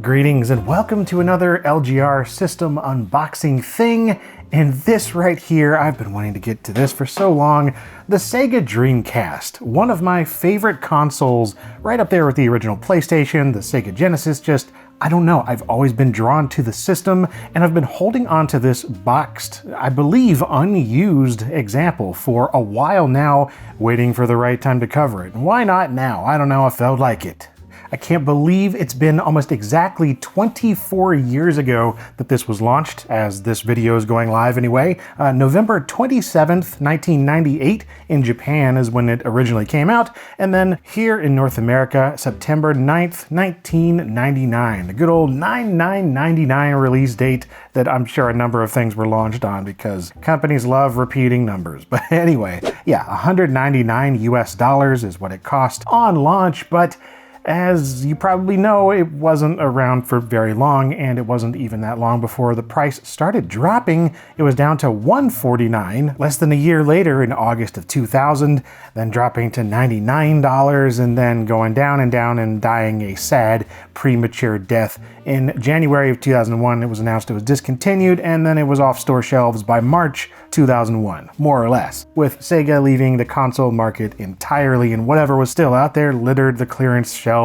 Greetings and welcome to another LGR system unboxing thing. And this right here, I've been wanting to get to this for so long, the Sega Dreamcast. One of my favorite consoles, right up there with the original PlayStation, the Sega Genesis. I don't know, I've always been drawn to the system, and I've been holding on to this boxed, I believe unused example for a while now, waiting for the right time to cover it. And why not now? I don't know, I felt like it. I can't believe it's been almost exactly 24 years ago that this was launched, as this video is going live anyway. November 27th, 1998 in Japan is when it originally came out, and then here in North America, September 9th, 1999. The good old 9/9/99 release date that I'm sure a number of things were launched on because companies love repeating numbers. But anyway, yeah, $199 US is what it cost on launch, but as you probably know, it wasn't around for very long, and it wasn't even that long before the price started dropping. It was down to $149 less than a year later in August of 2000, then dropping to $99, and then going down and down and dying a sad, premature death. In January of 2001, it was announced it was discontinued, and then it was off store shelves by March 2001, more or less, with Sega leaving the console market entirely, and whatever was still out there littered the clearance shelves.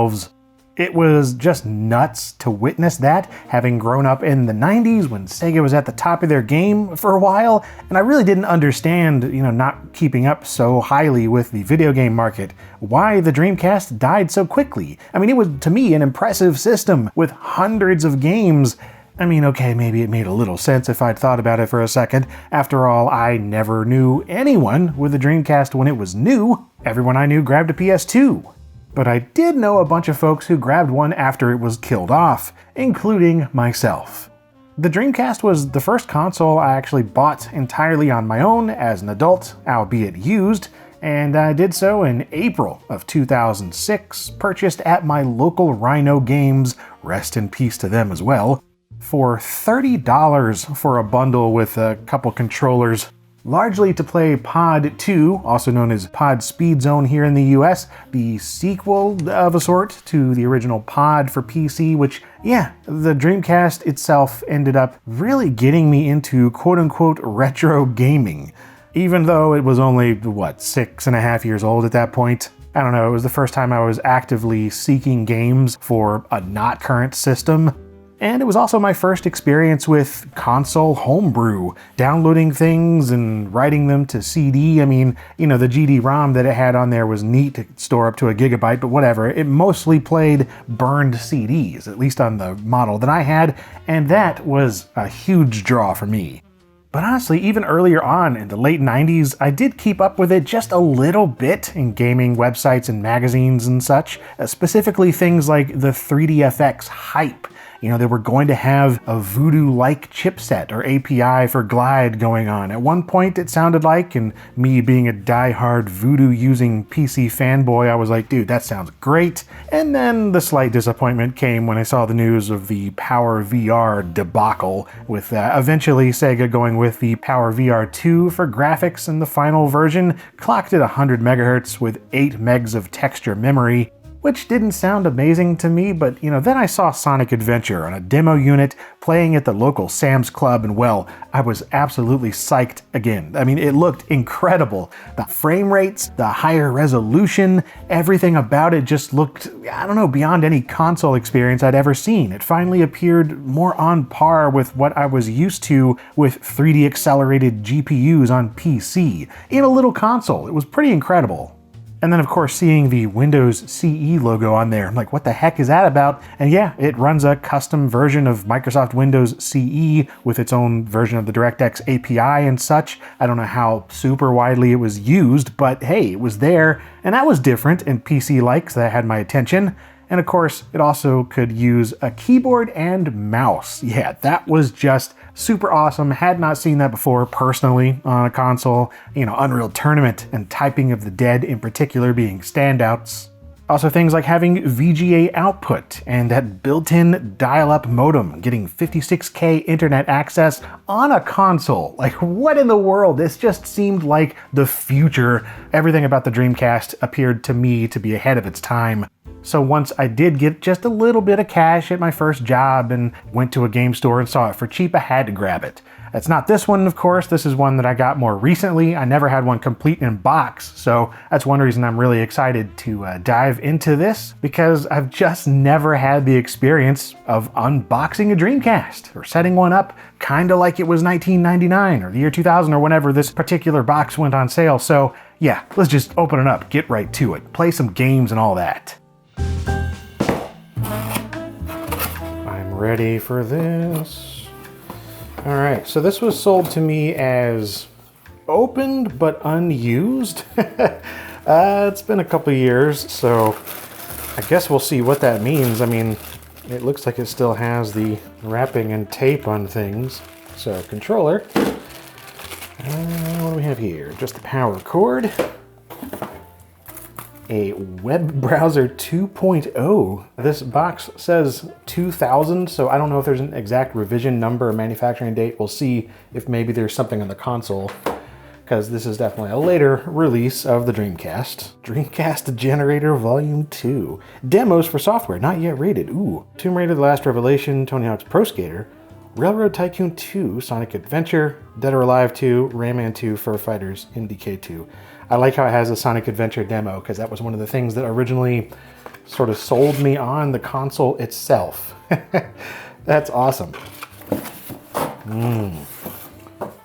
It was just nuts to witness that, having grown up in the 90s when Sega was at the top of their game for a while, and I really didn't understand, not keeping up so highly with the video game market, why the Dreamcast died so quickly. I mean, it was, to me, an impressive system with hundreds of games. I mean, okay, maybe it made a little sense if I'd thought about it for a second. After all, I never knew anyone with a Dreamcast when it was new. Everyone I knew grabbed a PS2. But I did know a bunch of folks who grabbed one after it was killed off, including myself. The Dreamcast was the first console I actually bought entirely on my own as an adult, albeit used, and I did so in April of 2006, purchased at my local Rhino Games, rest in peace to them as well, for $30 for a bundle with a couple controllers, largely to play Pod 2, also known as Pod Speed Zone here in the US, the sequel of a sort to the original Pod for PC, which, yeah, the Dreamcast itself ended up really getting me into quote-unquote retro gaming, even though it was only, 6.5 years old at that point. I don't know, it was the first time I was actively seeking games for a not current system. And it was also my first experience with console homebrew, downloading things and writing them to CD. I mean, the GD-ROM that it had on there was neat to store up to a gigabyte, but whatever. It mostly played burned CDs, at least on the model that I had, and that was a huge draw for me. But honestly, even earlier on in the late 90s, I did keep up with it just a little bit in gaming websites and magazines and such, specifically things like the 3DFX hype. They were going to have a Voodoo-like chipset or API for Glide going on. At one point it sounded like, and me being a die-hard Voodoo-using PC fanboy, I was like, dude, that sounds great. And then the slight disappointment came when I saw the news of the Power VR debacle, with eventually Sega going with the Power VR 2 for graphics, and the final version clocked at 100 MHz with 8 megs of texture memory, which didn't sound amazing to me, but then I saw Sonic Adventure on a demo unit playing at the local Sam's Club, and well, I was absolutely psyched again. I mean, it looked incredible. The frame rates, the higher resolution, everything about it just looked, beyond any console experience I'd ever seen. It finally appeared more on par with what I was used to with 3D accelerated GPUs on PC in a little console. It was pretty incredible. And then, of course, seeing the Windows CE logo on there, I'm like, what the heck is that about? And yeah, it runs a custom version of Microsoft Windows CE with its own version of the DirectX API and such. I don't know how super widely it was used, but hey, it was there, and that was different and PC-like, so that had my attention. And of course, it also could use a keyboard and mouse. Yeah, that was just super awesome. Had not seen that before personally on a console. Unreal Tournament and Typing of the Dead in particular being standouts. Also things like having VGA output and that built-in dial-up modem, getting 56K internet access on a console. Like, what in the world? This just seemed like the future. Everything about the Dreamcast appeared to me to be ahead of its time. So once I did get just a little bit of cash at my first job and went to a game store and saw it for cheap, I had to grab it. It's not this one, of course. This is one that I got more recently. I never had one complete in box, so that's one reason I'm really excited to dive into this, because I've just never had the experience of unboxing a Dreamcast or setting one up kind of like it was 1999 or the year 2000 or whenever this particular box went on sale. So yeah, let's just open it up, get right to it, play some games and all that. I'm ready for this. All right, so this was sold to me as opened but unused. It's been a couple years, so I guess we'll see what that means. I mean, it looks like it still has the wrapping and tape on things. So controller, what do we have here? Just the power cord. A web browser 2.0. This box says 2000, so I don't know if there's an exact revision number or manufacturing date. We'll see if maybe there's something on the console, because this is definitely a later release of the Dreamcast. Dreamcast Generator Volume 2. Demos for software not yet rated. Ooh. Tomb Raider: The Last Revelation, Tony Hawk's Pro Skater, Railroad Tycoon 2, Sonic Adventure, Dead or Alive 2, Rayman 2, Fur Fighters, MDK 2. I like how it has a Sonic Adventure demo, because that was one of the things that originally sort of sold me on the console itself. That's awesome.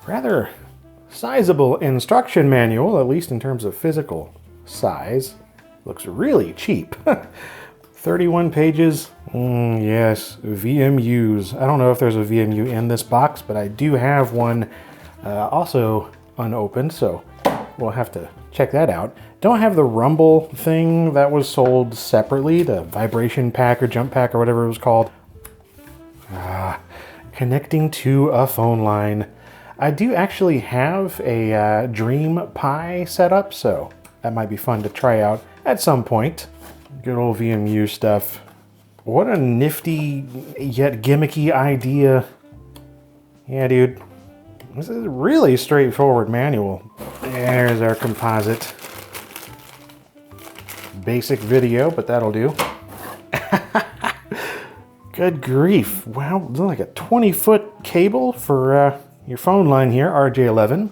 Rather sizable instruction manual, at least in terms of physical size. Looks really cheap. 31 pages. Yes, VMUs. I don't know if there's a VMU in this box, but I do have one also unopened, so we'll have to check that out. Don't have the Rumble thing that was sold separately, the vibration pack or jump pack or whatever it was called. Connecting to a phone line. I do actually have a Dream Pi set up, so that might be fun to try out at some point. Good old VMU stuff. What a nifty yet gimmicky idea. Yeah, dude. This is a really straightforward manual. There's our composite. Basic video, but that'll do. Good grief. Wow, it's like a 20-foot cable for your phone line here, RJ11.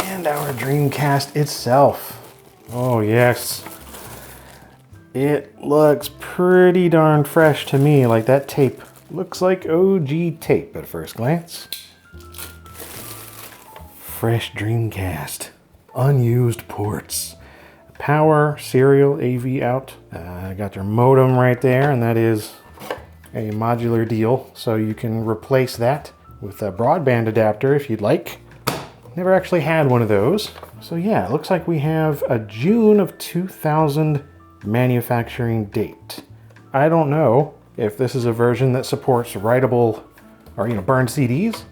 And our Dreamcast itself. Oh, yes. It looks pretty darn fresh to me, like that tape. Looks like OG tape at first glance. Fresh Dreamcast. Unused ports. Power, serial, AV out. Got your modem right there, and that is a modular deal, so you can replace that with a broadband adapter if you'd like. Never actually had one of those. So yeah, it looks like we have a June of 2000 manufacturing date. I don't know if this is a version that supports writable or, burned CDs.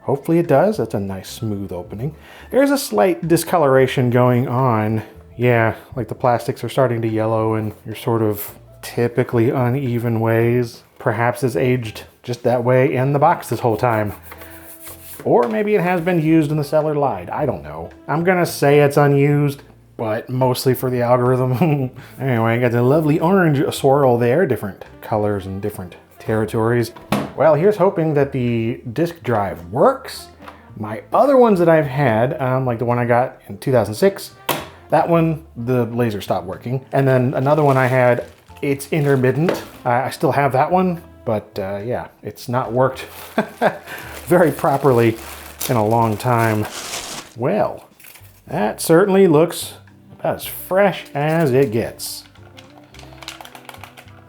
Hopefully it does. That's a nice smooth opening. There's a slight discoloration going on. Yeah, like the plastics are starting to yellow in your sort of typically uneven ways. Perhaps it's aged just that way in the box this whole time. Or maybe it has been used and the seller lied. I don't know. I'm gonna say it's unused, but mostly for the algorithm. Anyway, got the lovely orange swirl there, different colors and different territories. Well, here's hoping that the disk drive works. My other ones that I've had, like the one I got in 2006, that one, the laser stopped working. And then another one I had, it's intermittent. I still have that one, but yeah, it's not worked very properly in a long time. Well, that certainly looks about as fresh as it gets.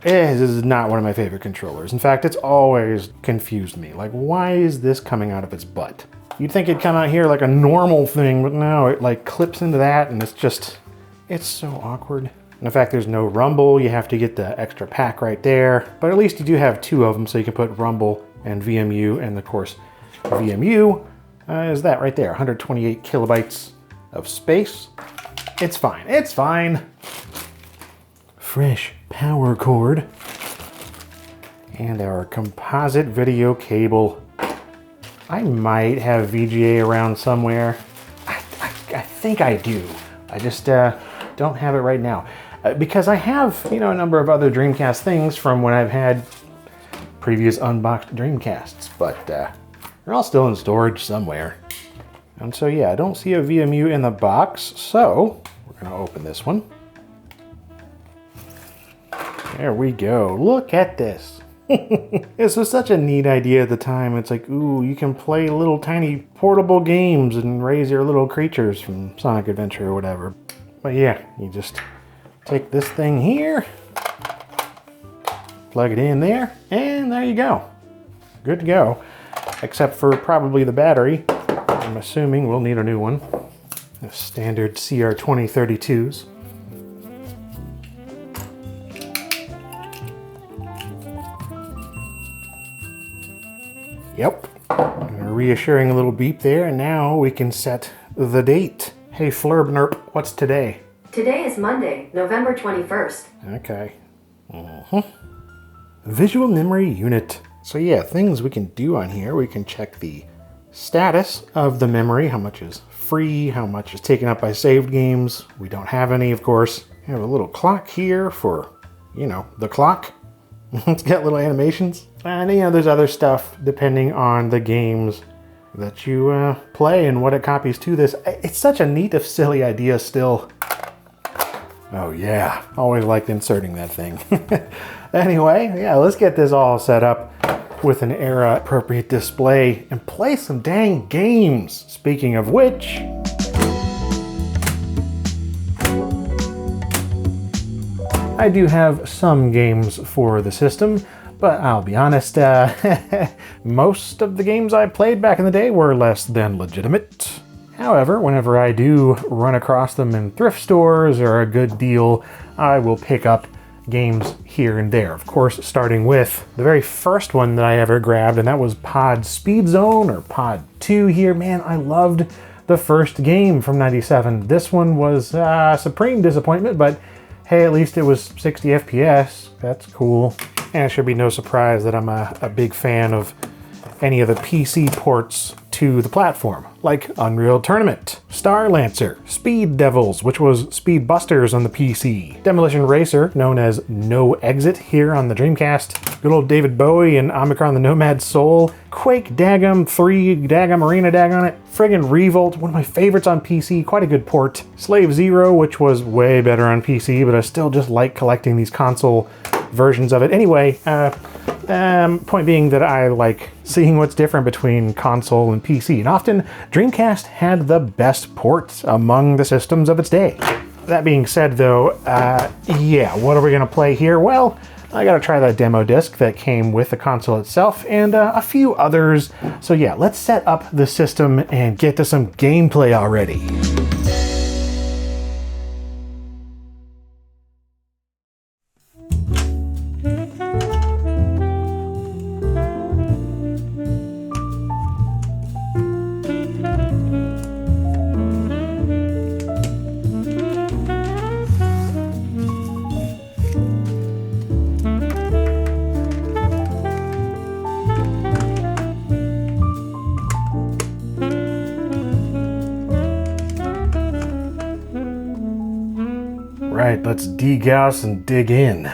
This is not one of my favorite controllers. In fact, it's always confused me. Like, why is this coming out of its butt? You'd think it'd come out here like a normal thing, but no, it like clips into that and it's so awkward. And in fact, there's no rumble. You have to get the extra pack right there, but at least you do have two of them, so you can put rumble and VMU, and of course, VMU is that right there, 128 kilobytes of space. It's fine. It's fine. Fresh power cord. And our composite video cable. I might have VGA around somewhere. I think I do. I just don't have it right now. Because I have, a number of other Dreamcast things from when I've had previous unboxed Dreamcasts, but they're all still in storage somewhere. And so yeah, I don't see a VMU in the box, so we're gonna open this one. There we go, look at this. This was such a neat idea at the time. It's like, ooh, you can play little tiny portable games and raise your little creatures from Sonic Adventure or whatever. But yeah, you just take this thing here, plug it in there, and there you go. Good to go. Except for probably the battery. I'm assuming we'll need a new one. The standard CR2032s. Yep. A reassuring little beep there, and now we can set the date. Hey Flurb Nerp, what's today? Today is Monday, November 21st. Okay. Visual memory unit. So yeah, things we can do on here. We can check the status of the memory, how much is free, how much is taken up by saved games. We don't have any, of course. We have a little clock here for, the clock. It's got little animations. And there's other stuff depending on the games that you play and what it copies to this. It's such a neat, if silly idea still. Oh yeah, always liked inserting that thing. Anyway, yeah, let's get this all set up with an era-appropriate display and play some dang games. Speaking of which... I do have some games for the system, but I'll be honest, most of the games I played back in the day were less than legitimate. However, whenever I do run across them in thrift stores or a good deal, I will pick up games here and there. Of course, starting with the very first one that I ever grabbed, and that was Pod Speed Zone, or Pod 2 here. Man, I loved the first game from '97. This one was a supreme disappointment, but hey, at least it was 60 FPS. That's cool. And it should be no surprise that I'm a big fan of any of the PC ports to the platform, like Unreal Tournament, Star Lancer, Speed Devils, which was Speed Busters on the PC, Demolition Racer, known as No Exit here on the Dreamcast, good old David Bowie and Omicron the Nomad Soul, Quake Dagum 3, Dagum Arena Daggone it, friggin' Revolt, one of my favorites on PC, quite a good port, Slave Zero, which was way better on PC, but I still just like collecting these console versions of it. Anyway, point being that I like seeing what's different between console and PC, and often Dreamcast had the best ports among the systems of its day. That being said though, yeah, what are we gonna play here? Well, I gotta try that demo disc that came with the console itself and a few others. So yeah, let's set up the system and get to some gameplay already. Right, let's degauss and dig in.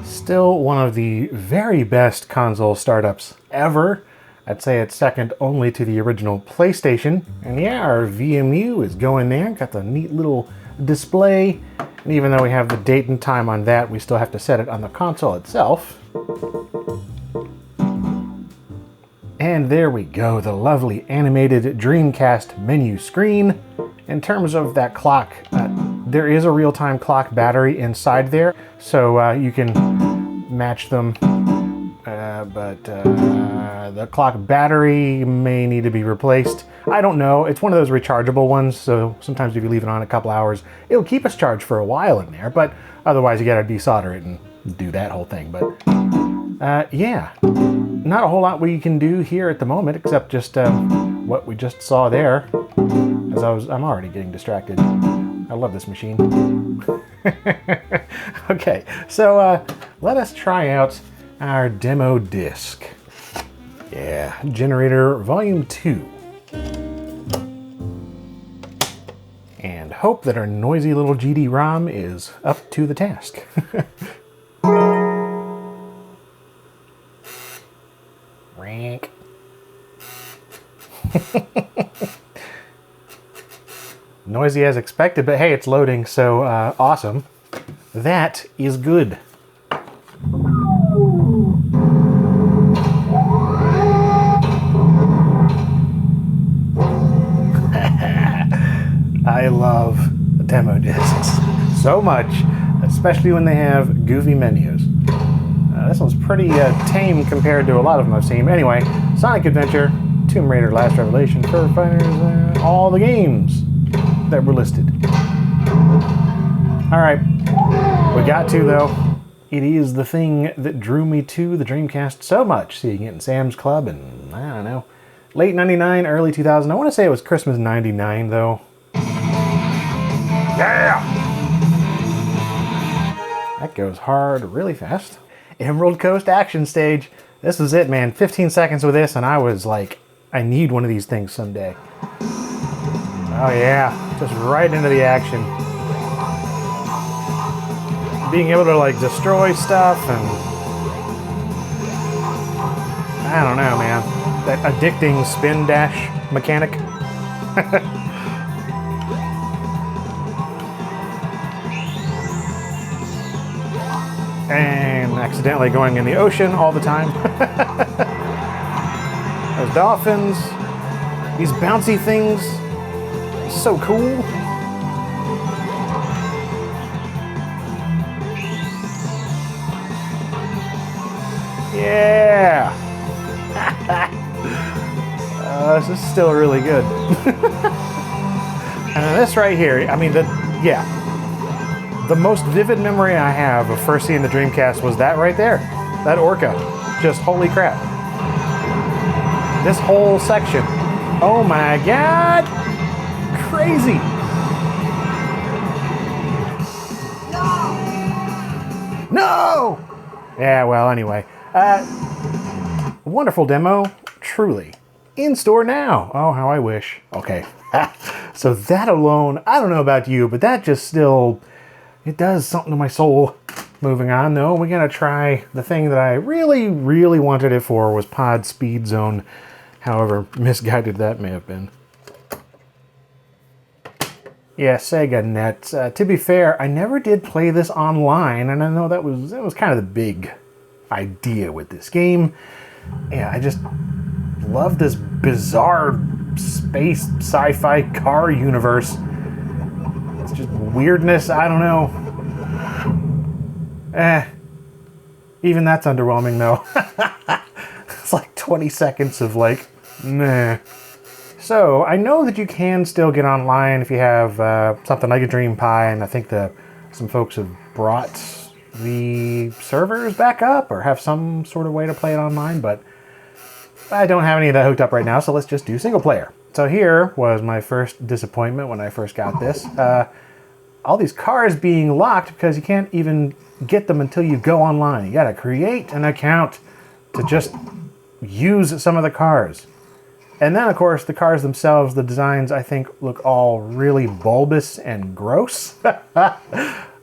Still one of the very best console startups ever. I'd say it's second only to the original PlayStation. And yeah, our VMU is going there. Got the neat little display. And even though we have the date and time on that, we still have to set it on the console itself. And there we go, the lovely animated Dreamcast menu screen. In terms of that clock, there is a real-time clock battery inside there, so you can match them but the clock battery may need to be replaced. I don't know. It's one of those rechargeable ones, so sometimes if you leave it on a couple hours, it'll keep us charged for a while in there, but otherwise you gotta desolder it and do that whole thing. But yeah, not a whole lot we can do here at the moment, except just what we just saw there, as I'm already getting distracted. I love this machine. Okay, so let us try out our demo disc. Yeah, Generator Volume 2. And hope that our noisy little GD-ROM is up to the task. Rank. Noisy as expected, but hey, it's loading, so awesome. That is good. I love demo discs so much, especially when they have goofy menus. This one's pretty tame compared to a lot of them I've seen. Anyway, Sonic Adventure, Tomb Raider Last Revelation, Fur Fighters, all the games that were listed. Alright, we got to though. It is the thing that drew me to the Dreamcast so much, seeing it in Sam's Club and, I don't know, late 99, early 2000. I want to say it was Christmas 99 though. Yeah! That goes hard really fast. Emerald Coast Action Stage. This was it, man. 15 seconds with this and I was like, I need one of these things someday. Oh yeah, just right into the action. Being able to like destroy stuff and I don't know, man. That addicting spin dash mechanic. And accidentally going in the ocean all the time. Those dolphins, these bouncy things, so cool. Yeah! This is still really good. And this right here, I mean, the most vivid memory I have of first seeing the Dreamcast was that right there. That Orca. Just holy crap. This whole section. Oh my god! Crazy! No! Yeah, well, anyway. Wonderful demo, truly. In store now. Oh, how I wish. Okay. So that alone, I don't know about you, but that just still, it does something to my soul. Moving on, though, we're going to try the thing that I really, really wanted it for was Pod Speed Zone, however misguided that may have been. Yeah, Sega Net. To be fair, I never did play this online, and I know that was kind of the big idea with this game. Yeah, I just love this bizarre space sci-fi car universe. It's just weirdness, I don't know. Even that's underwhelming though. It's like 20 seconds of like, meh. So, I know that you can still get online if you have something like a Dream Pi, and I think some folks have brought the servers back up or have some sort of way to play it online, but I don't have any of that hooked up right now, so let's just do single player. So here was my first disappointment when I first got this. All these cars being locked because you can't even get them until you go online. You gotta create an account to just use some of the cars. And then, of course, the cars themselves, the designs, I think, look all really bulbous and gross.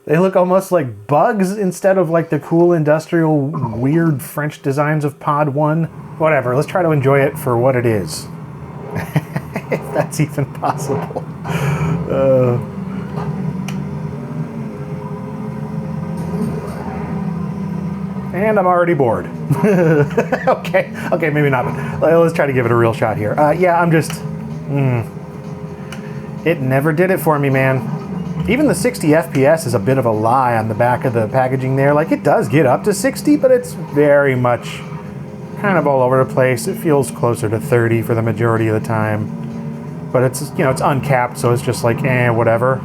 They look almost like bugs instead of like the cool industrial weird French designs of Pod 1. Whatever, let's try to enjoy it for what it is. If that's even possible. And I'm already bored. Okay, maybe not, but let's try to give it a real shot here. Yeah, I'm just... It never did it for me, man. Even the 60 FPS is a bit of a lie on the back of the packaging there. Like, it does get up to 60, but it's very much kind of all over the place. It feels closer to 30 for the majority of the time. But it's, it's uncapped, so it's just like, whatever.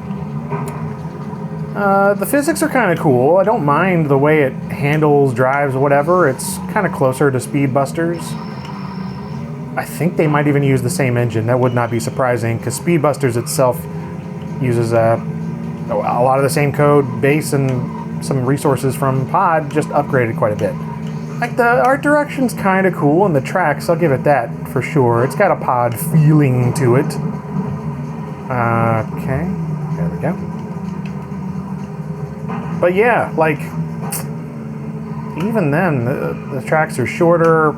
The physics are kind of cool. I don't mind the way it handles, drives, whatever. It's kind of closer to Speed Busters. I think they might even use the same engine. That would not be surprising, because Speed Busters itself uses a lot of the same code base and some resources from Pod, just upgraded quite a bit. Like, the art direction's kind of cool, and the tracks, I'll give it that for sure. It's got a Pod feeling to it. Okay, there we go. But yeah, like, even then, the tracks are shorter,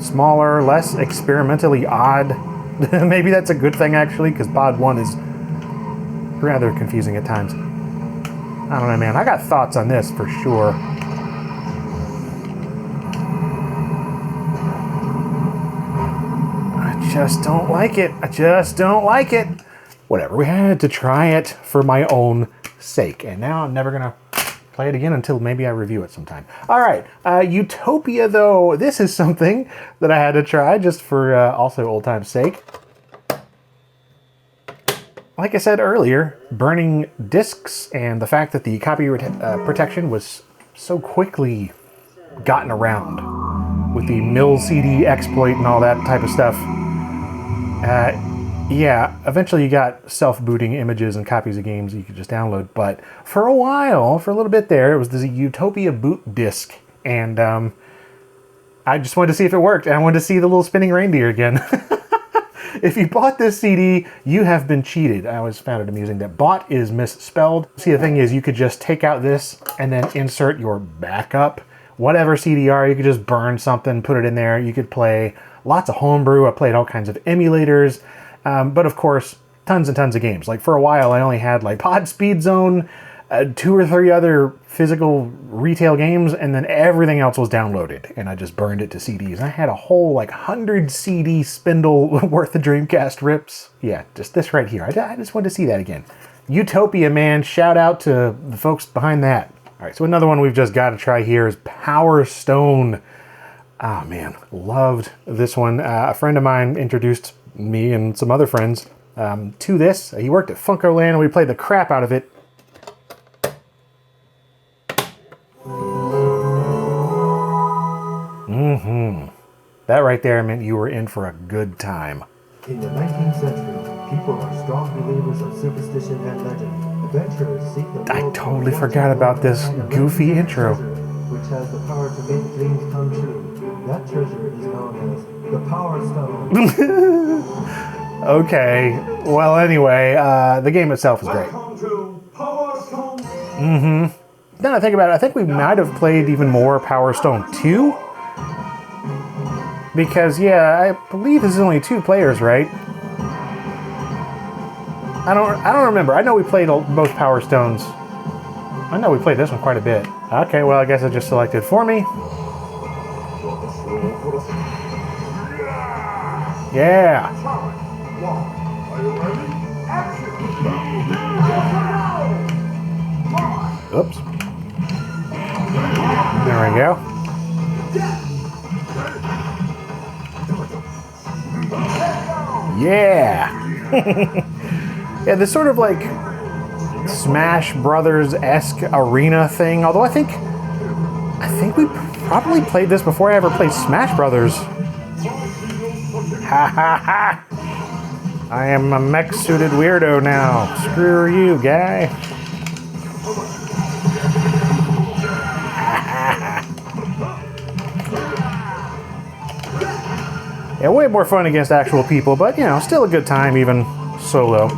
smaller, less experimentally odd. Maybe that's a good thing, actually, because Pod 1 is rather confusing at times. I don't know, man. I got thoughts on this for sure. I just don't like it. I just don't like it. Whatever. We had to try it for my own sake. And now I'm never going to play it again until maybe I review it sometime. All right. Utopia, though. This is something that I had to try just for also old time's sake. Like I said earlier, burning discs and the fact that the copyright protection was so quickly gotten around with the mill CD exploit and all that type of stuff. Yeah, eventually you got self-booting images and copies of games you could just download. But for a while, for a little bit there, it was the Utopia boot disc. And I just wanted to see if it worked. And I wanted to see the little spinning reindeer again. If you bought this CD, you have been cheated. I always found it amusing that bought is misspelled. See, the thing is, you could just take out this and then insert your backup. Whatever CDR, you could just burn something, put it in there. You could play lots of homebrew. I played all kinds of emulators. But of course, tons and tons of games. Like, for a while, I only had like Pod Speed Zone, 2 or 3 other physical retail games, and then everything else was downloaded, and I just burned it to CDs. I had a whole like 100 CD spindle worth of Dreamcast rips. Yeah, just this right here. I just wanted to see that again. Utopia, man. Shout out to the folks behind that. All right, so another one we've just got to try here is Power Stone. Oh man, loved this one. A friend of mine introduced me and some other friends to this. He worked at Funkoland, and we played the crap out of it. That right there meant you were in for a good time. In the 19th century, people are strong believers of superstition and legend. Adventurers seek the world. I totally forgot about this goofy intro. Which has the power to make dreams come true. That treasure is known as the Power Stone. Okay. Well, anyway, the game itself is great. Welcome to Power Stone. Now that I think about it, I think we might have played even more Power Stone 2. Because, yeah, I believe this is only 2 players, right? I don't remember. I know we played both Power Stones. I know we played this one quite a bit. Okay, well, I guess it just selected for me. Yeah. Oops. There we go. Yeah. Yeah, this sort of like Smash Brothers-esque arena thing. Although I think we probably played this before I ever played Smash Brothers. Ha ha ha! I am a mech-suited weirdo now. Screw you, guy. Yeah, way more fun against actual people, but, you know, still a good time, even solo.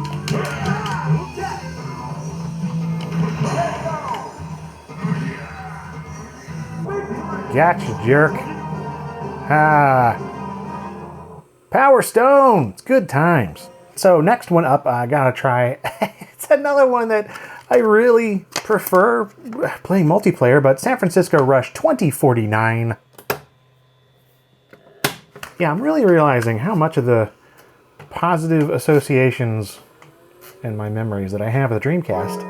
Gotcha, jerk. Power Stone! It's good times. So, next one up, I gotta try. It's another one that I really prefer playing multiplayer, but San Francisco Rush 2049. Yeah, I'm really realizing how much of the positive associations and my memories that I have of the Dreamcast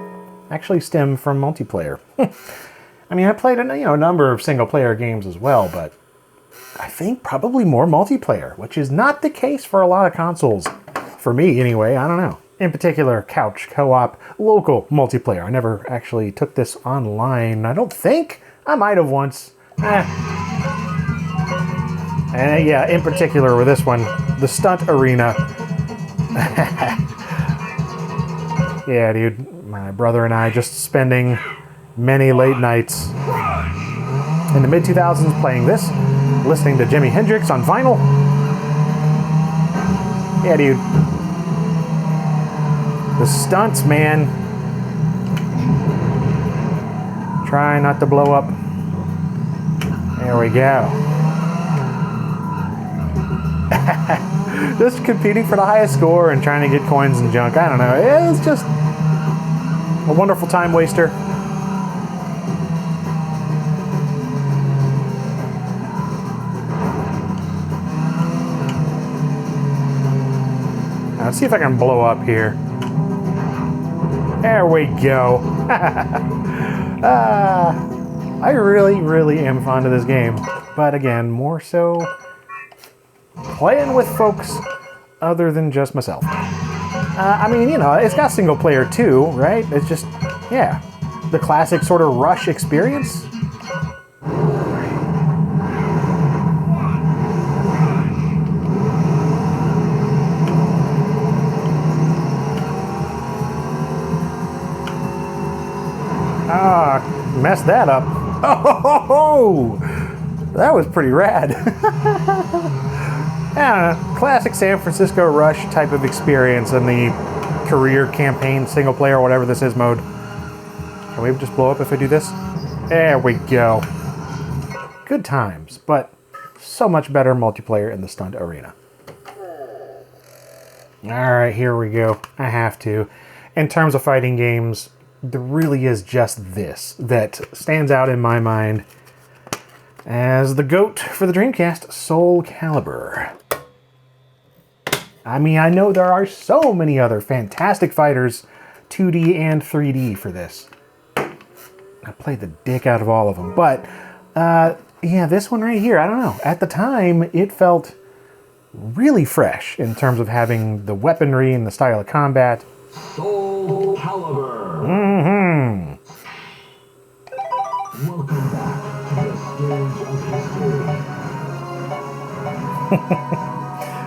actually stem from multiplayer. I mean, I played a number of single-player games as well, but I think, probably more multiplayer, which is not the case for a lot of consoles. For me, anyway, I don't know. In particular, couch, co-op, local multiplayer. I never actually took this online, I don't think. I might have once. And yeah, in particular with this one, the Stunt Arena. Yeah, dude, my brother and I just spending many late nights in the mid-2000s playing this, listening to Jimi Hendrix on vinyl. Yeah, dude. The stunts, man. Try not to blow up. There we go. Just competing for the highest score and trying to get coins and junk. I don't know. It's just a wonderful time waster. Now, let's see if I can blow up here. There we go. I really, really am fond of this game. But again, more so playing with folks other than just myself. I mean, you know, it's got single player too, right? It's just, yeah, the classic sort of Rush experience. Messed that up. Oh, that was pretty rad. Yeah, classic San Francisco Rush type of experience in the career campaign, single player, whatever this is mode. Can we just blow up if I do this? There we go. Good times, but so much better multiplayer in the Stunt Arena. Alright, here we go. I have to. In terms of fighting games, there really is just this that stands out in my mind as the GOAT for the Dreamcast, Soul Calibur. I mean, I know there are so many other fantastic fighters, 2D and 3D for this. I played the dick out of all of them, but yeah, this one right here, I don't know. At the time, it felt really fresh in terms of having the weaponry and the style of combat. Soul Calibur. Mm-hmm. Welcome back to the stage of history.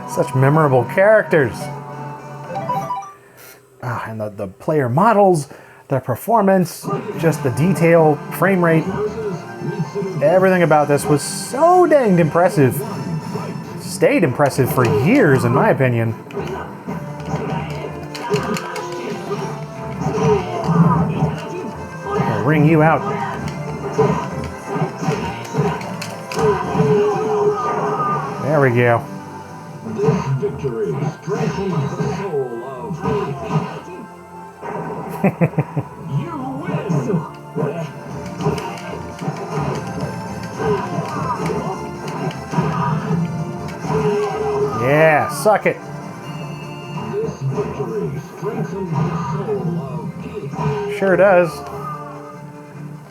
Such memorable characters. And the player models, their performance, just the detail, frame rate, everything about this was so danged impressive. Stayed impressive for years, in my opinion. I'll ring you out. There we go. This victory strengthens the soul of you win. Yeah, suck it. This victory strengthens the soul of Sure does.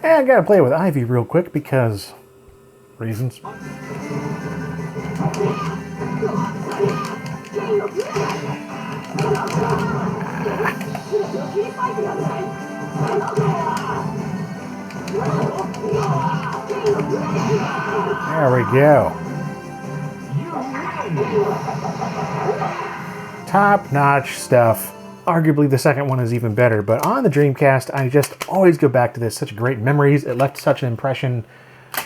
And I gotta play with Ivy real quick because reasons. There we go. Top-notch stuff. Arguably the second one is even better, but on the Dreamcast, I just always go back to this. Such great memories. It left such an impression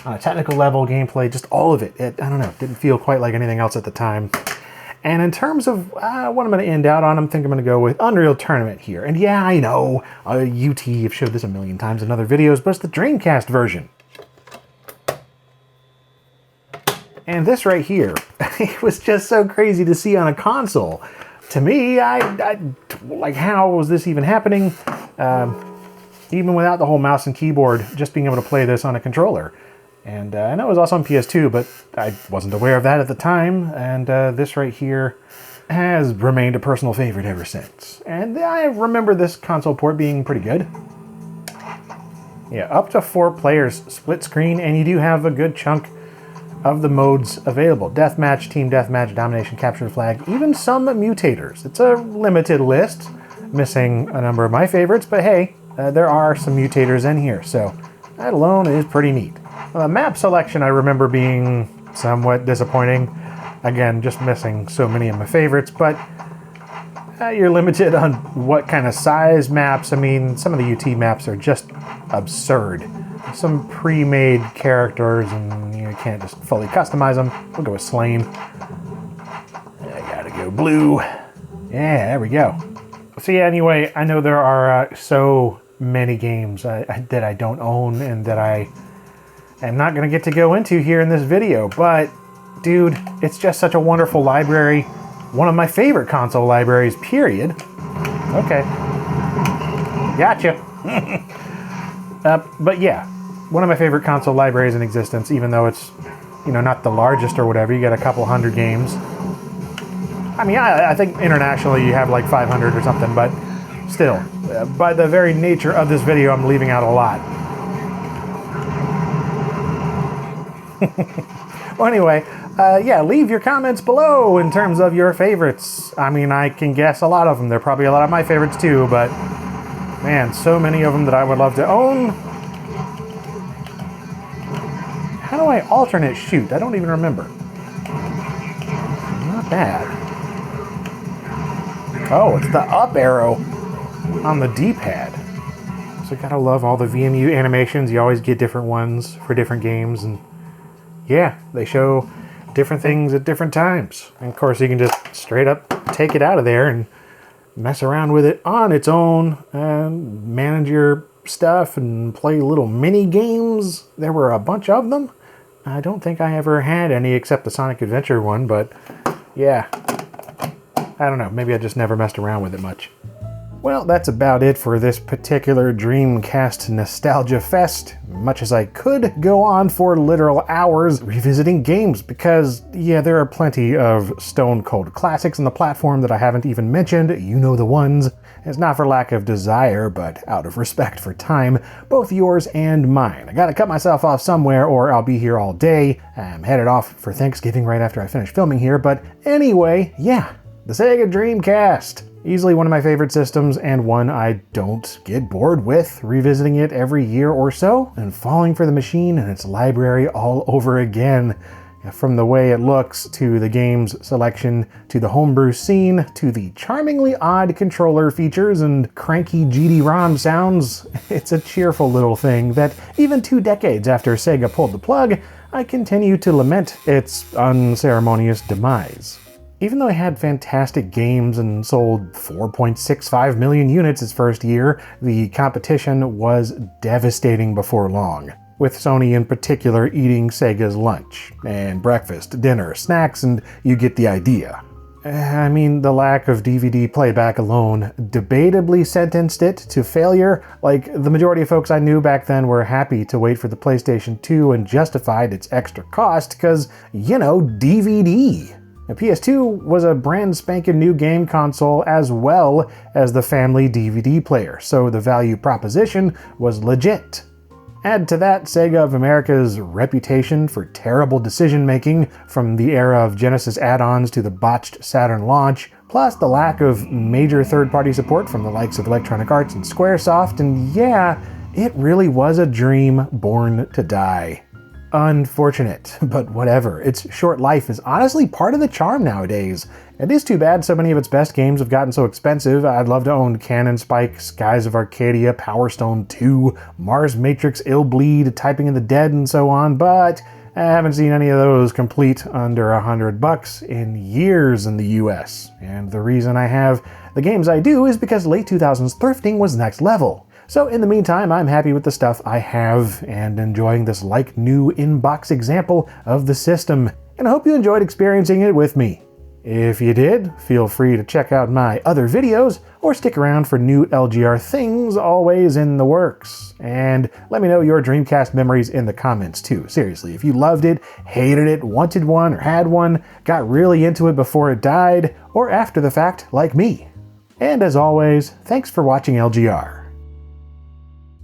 on a technical level, gameplay, just all of it. I don't know, didn't feel quite like anything else at the time. And in terms of what I'm going to end out on, I think I'm going to go with Unreal Tournament here. And yeah, I know, UT have showed this a million times in other videos, but it's the Dreamcast version. And this right here, it was just so crazy to see on a console. To me, I like, how was this even happening? Even without the whole mouse and keyboard, just being able to play this on a controller. And I know it was also on PS2, but I wasn't aware of that at the time. And this right here has remained a personal favorite ever since. And I remember this console port being pretty good. Yeah, up to 4 players, split screen, and you do have a good chunk of the modes available. Deathmatch, Team Deathmatch, Domination, Capture the Flag, even some mutators. It's a limited list, missing a number of my favorites, but hey, there are some mutators in here, so that alone is pretty neat. Map selection I remember being somewhat disappointing. Again, just missing so many of my favorites, but you're limited on what kind of size maps. I mean, some of the UT maps are just absurd. Some pre-made characters and you can't just fully customize them. We'll go with Slain. I gotta go blue. Yeah, there we go. So yeah, anyway, I know there are so many games that I don't own and that I am not gonna get to go into here in this video, but dude, it's just such a wonderful library. One of my favorite console libraries, period. Okay. Gotcha. But yeah, one of my favorite console libraries in existence, even though it's, not the largest or whatever. You got a couple hundred games. I mean, I think internationally you have like 500 or something, but still, by the very nature of this video, I'm leaving out a lot. Well, anyway, yeah, leave your comments below in terms of your favorites. I mean, I can guess a lot of them. They're probably a lot of my favorites too, but man, so many of them that I would love to own. How do I alternate shoot? I don't even remember. Not bad. Oh, it's the up arrow on the D-pad. So gotta love all the VMU animations. You always get different ones for different games, and yeah, they show different things at different times. And of course, you can just straight up take it out of there and mess around with it on its own and manage your stuff and play little mini games. There were a bunch of them. I don't think I ever had any except the Sonic Adventure one, but yeah, I don't know. Maybe I just never messed around with it much. Well, that's about it for this particular Dreamcast Nostalgia Fest. Much as I could go on for literal hours revisiting games, because, yeah, there are plenty of stone cold classics on the platform that I haven't even mentioned. You know the ones. It's not for lack of desire, but out of respect for time, both yours and mine. I gotta cut myself off somewhere or I'll be here all day. I'm headed off for Thanksgiving right after I finish filming here, but anyway, yeah, the Sega Dreamcast. Easily one of my favorite systems, and one I don't get bored with, revisiting it every year or so, and falling for the machine and its library all over again. From the way it looks, to the game's selection, to the homebrew scene, to the charmingly odd controller features and cranky GD-ROM sounds, it's a cheerful little thing that, even 2 decades after Sega pulled the plug, I continue to lament its unceremonious demise. Even though it had fantastic games and sold 4.65 million units its first year, the competition was devastating before long, with Sony in particular eating Sega's lunch, and breakfast, dinner, snacks, and you get the idea. I mean, the lack of DVD playback alone debatably sentenced it to failure. Like, the majority of folks I knew back then were happy to wait for the PlayStation 2 and justified its extra cost because, DVD. Now, PS2 was a brand spanking new game console as well as the family DVD player, so the value proposition was legit. Add to that Sega of America's reputation for terrible decision-making from the era of Genesis add-ons to the botched Saturn launch, plus the lack of major third-party support from the likes of Electronic Arts and Squaresoft, and yeah, it really was a dream born to die. Unfortunate, but whatever. Its short life is honestly part of the charm nowadays. It is too bad so many of its best games have gotten so expensive. I'd love to own Cannon Spike, Skies of Arcadia, Power Stone 2, Mars Matrix, Ill Bleed, Typing of the Dead, and so on, but I haven't seen any of those complete under $100 in years in the US. And the reason I have the games I do is because late 2000s thrifting was next level. So in the meantime, I'm happy with the stuff I have and enjoying this like-new in-box example of the system, and I hope you enjoyed experiencing it with me. If you did, feel free to check out my other videos or stick around for new LGR things always in the works. And let me know your Dreamcast memories in the comments too. Seriously, if you loved it, hated it, wanted one or had one, got really into it before it died, or after the fact like me. And as always, thanks for watching LGR.